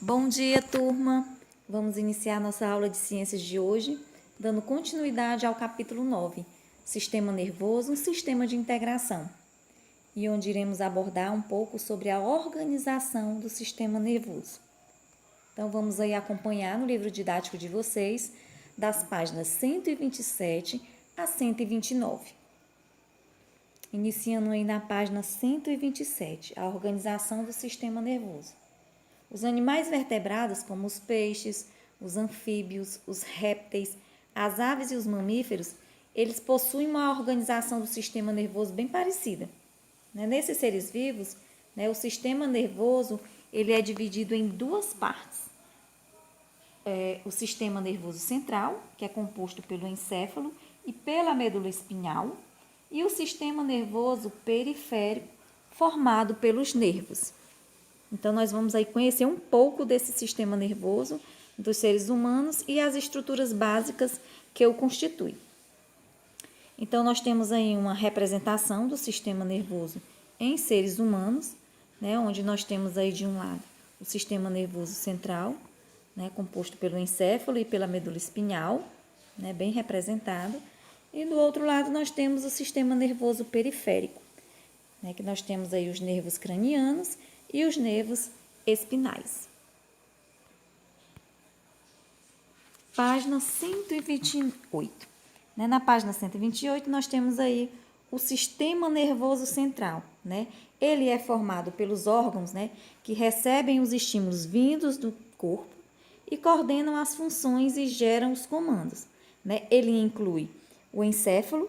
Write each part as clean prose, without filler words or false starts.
Bom dia, turma! Vamos iniciar nossa aula de ciências de hoje, dando continuidade ao capítulo 9, Sistema Nervoso, um sistema de integração, e onde iremos abordar um pouco sobre a organização do sistema nervoso. Então, vamos aí acompanhar no livro didático de vocês, das páginas 127 a 129. Iniciando aí na página 127, a organização do sistema nervoso. Os animais vertebrados, como os peixes, os anfíbios, os répteis, as aves e os mamíferos, eles possuem uma organização do sistema nervoso bem parecida. Nesses seres vivos, o sistema nervoso ele é dividido em duas partes. O sistema nervoso central, que é composto pelo encéfalo e pela medula espinhal, e o sistema nervoso periférico, formado pelos nervos. Então, nós vamos aí conhecer um pouco desse sistema nervoso dos seres humanos e as estruturas básicas que o constituem. Então, nós temos aí uma representação do sistema nervoso em seres humanos, onde nós temos aí de um lado o sistema nervoso central, composto pelo encéfalo e pela medula espinhal, bem representado, e do outro lado nós temos o sistema nervoso periférico, que nós temos aí os nervos cranianos e os nervos espinais. Página 128. Na página 128 nós temos aí o sistema nervoso central, Ele é formado pelos órgãos, que recebem os estímulos vindos do corpo e coordenam as funções e geram os comandos, Ele inclui o encéfalo,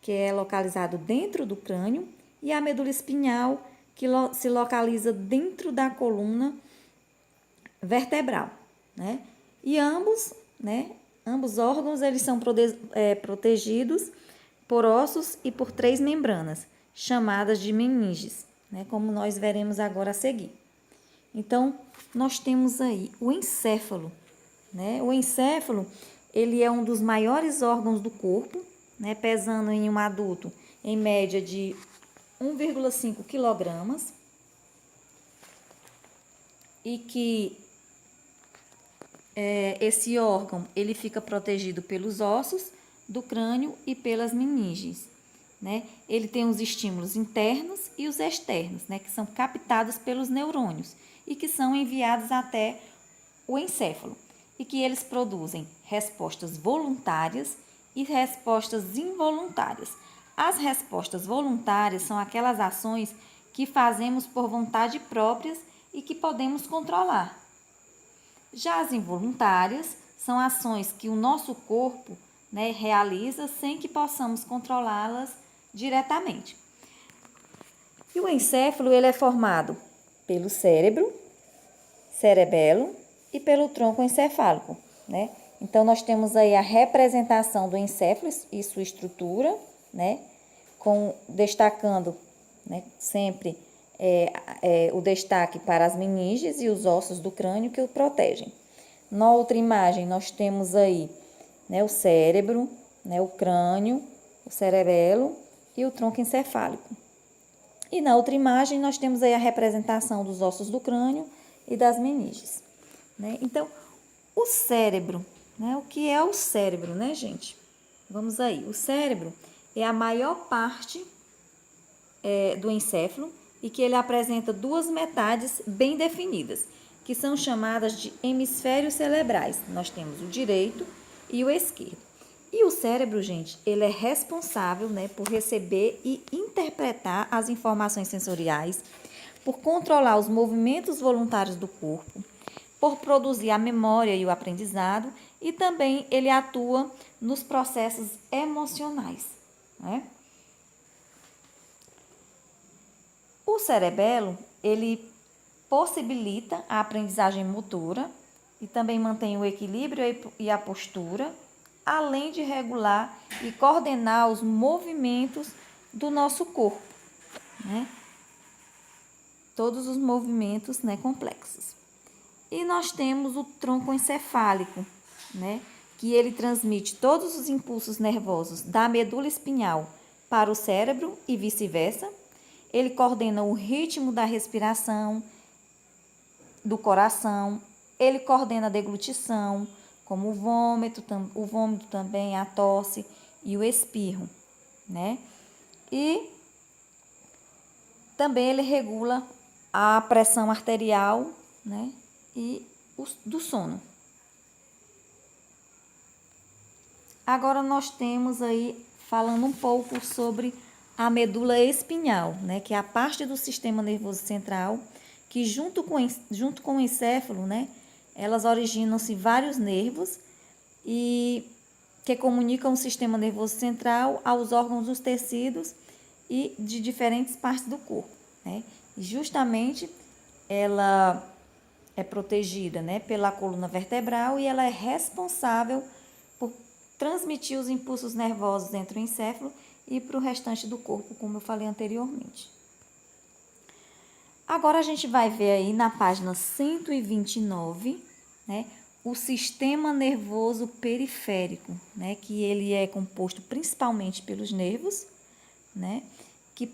que é localizado dentro do crânio, e a medula espinhal, que se localiza dentro da coluna vertebral, E ambos órgãos eles são protegidos por ossos e por 3 membranas, chamadas de meninges, como nós veremos agora a seguir. Então, nós temos aí o encéfalo, O encéfalo, ele é um dos maiores órgãos do corpo, pesando em um adulto em média de 1,5 quilogramas, e que esse órgão ele fica protegido pelos ossos do crânio e pelas meninges, Ele tem os estímulos internos e os externos, que são captados pelos neurônios e que são enviados até o encéfalo, e que eles produzem respostas voluntárias e respostas involuntárias. As respostas voluntárias são aquelas ações que fazemos por vontade próprias e que podemos controlar. Já as involuntárias são ações que o nosso corpo realiza sem que possamos controlá-las diretamente. E o encéfalo ele é formado pelo cérebro, cerebelo e pelo tronco encefálico, Então, nós temos aí a representação do encéfalo e sua estrutura, destacando sempre o destaque para as meninges e os ossos do crânio que o protegem. Na outra imagem, nós temos aí o cérebro, o crânio, o cerebelo e o tronco encefálico. E na outra imagem, nós temos aí a representação dos ossos do crânio e das meninges. Então, o cérebro, o que é o cérebro, gente? Vamos aí. O cérebro é a maior parte do encéfalo e que ele apresenta 2 metades bem definidas, que são chamadas de hemisférios cerebrais. Nós temos o direito e o esquerdo. E o cérebro, gente, ele é responsável, por receber e interpretar as informações sensoriais, por controlar os movimentos voluntários do corpo, por produzir a memória e o aprendizado, e também ele atua nos processos emocionais, O cerebelo, ele possibilita a aprendizagem motora e também mantém o equilíbrio e a postura, além de regular e coordenar os movimentos do nosso corpo, Todos os movimentos, complexos. E nós temos o tronco encefálico, que ele transmite todos os impulsos nervosos da medula espinhal para o cérebro e vice-versa. Ele coordena o ritmo da respiração do coração, ele coordena a deglutição, como o vômito também, a tosse e o espirro, né? E também ele regula a pressão arterial, né? E do sono. Agora nós temos aí, falando um pouco sobre a medula espinhal, né? Que é a parte do sistema nervoso central, que junto com o encéfalo, né? Elas originam-se vários nervos e que comunicam o sistema nervoso central aos órgãos dos tecidos e de diferentes partes do corpo, né? E justamente ela é protegida, né, pela coluna vertebral e ela é responsável por transmitir os impulsos nervosos entre o encéfalo e para o restante do corpo, como eu falei anteriormente. Agora a gente vai ver aí na página 129, né, o sistema nervoso periférico, né, que ele é composto principalmente pelos nervos, né, que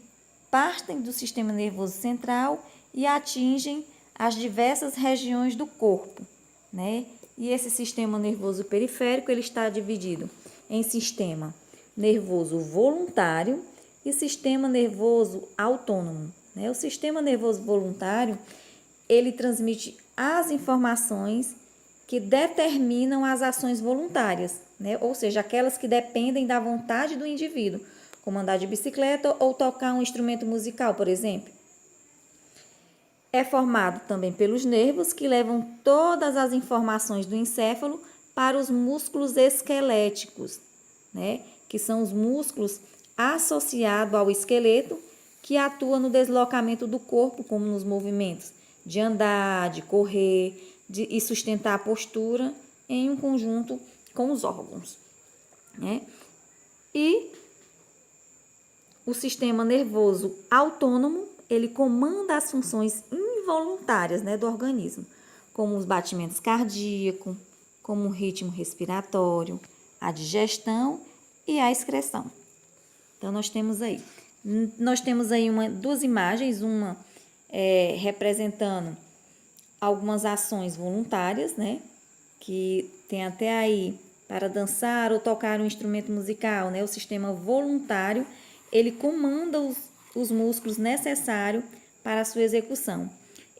partem do sistema nervoso central e atingem as diversas regiões do corpo, né? E esse sistema nervoso periférico, ele está dividido em sistema nervoso voluntário e sistema nervoso autônomo, né? O sistema nervoso voluntário, ele transmite as informações que determinam as ações voluntárias, né? Ou seja, aquelas que dependem da vontade do indivíduo, como andar de bicicleta ou tocar um instrumento musical, por exemplo. É formado também pelos nervos que levam todas as informações do encéfalo para os músculos esqueléticos, né? Que são os músculos associados ao esqueleto que atuam no deslocamento do corpo, como nos movimentos de andar, de correr e sustentar a postura em um conjunto com os órgãos, né? E o sistema nervoso autônomo, ele comanda as funções involuntárias, né, do organismo, como os batimentos cardíacos, como o ritmo respiratório, a digestão e a excreção. Então, nós temos aí duas imagens, uma representando algumas ações voluntárias, né, que tem até aí para dançar ou tocar um instrumento musical, né, o sistema voluntário, ele comanda os músculos necessários para a sua execução.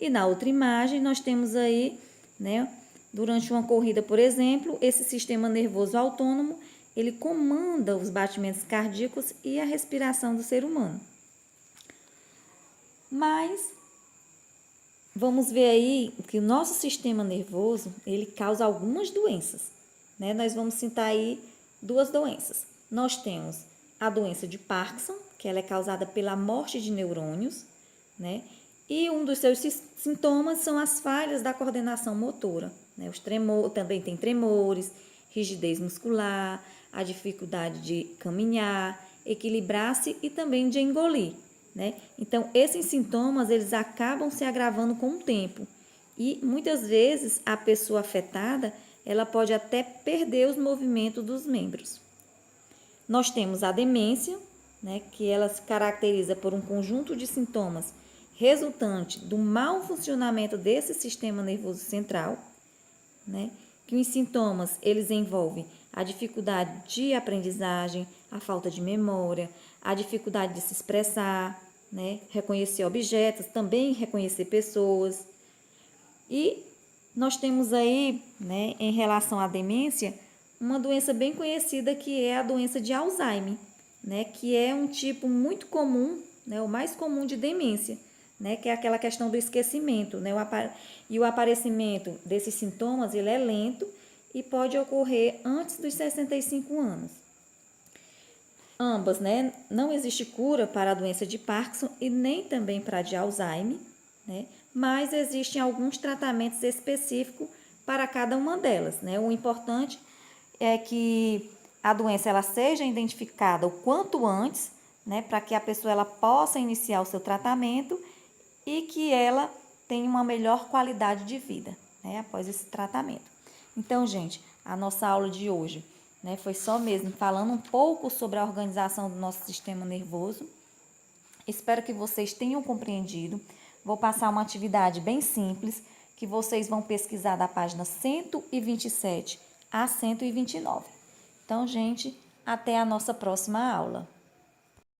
E na outra imagem, nós temos aí, né, durante uma corrida, por exemplo, esse sistema nervoso autônomo, ele comanda os batimentos cardíacos e a respiração do ser humano. Mas vamos ver aí que o nosso sistema nervoso, ele causa algumas doenças, né? Nós vamos citar aí duas doenças. Nós temos a doença de Parkinson, que ela é causada pela morte de neurônios, né? E um dos seus sintomas são as falhas da coordenação motora, né? Também tem tremores, rigidez muscular, a dificuldade de caminhar, equilibrar-se e também de engolir, né? Então, esses sintomas, eles acabam se agravando com o tempo. E, muitas vezes, a pessoa afetada, ela pode até perder os movimentos dos membros. Nós temos a demência, né, que ela se caracteriza por um conjunto de sintomas resultante do mau funcionamento desse sistema nervoso central, né, que os sintomas, eles envolvem a dificuldade de aprendizagem, a falta de memória, a dificuldade de se expressar, né, reconhecer objetos, também reconhecer pessoas. E nós temos aí, né, em relação à demência, uma doença bem conhecida que é a doença de Alzheimer, né, que é um tipo muito comum, né, o mais comum de demência, né, que é aquela questão do esquecimento, né, e o aparecimento desses sintomas, ele é lento e pode ocorrer antes dos 65 anos. Ambas, né, não existe cura para a doença de Parkinson e nem também para a de Alzheimer, né, mas existem alguns tratamentos específicos para cada uma delas, né. O importante é que a doença ela seja identificada o quanto antes, né, para que a pessoa ela possa iniciar o seu tratamento e que ela tenha uma melhor qualidade de vida, né, após esse tratamento. Então, gente, a nossa aula de hoje, né, foi só mesmo falando um pouco sobre a organização do nosso sistema nervoso. Espero que vocês tenham compreendido. Vou passar uma atividade bem simples, que vocês vão pesquisar da página 127 a 129. Então, gente, até a nossa próxima aula.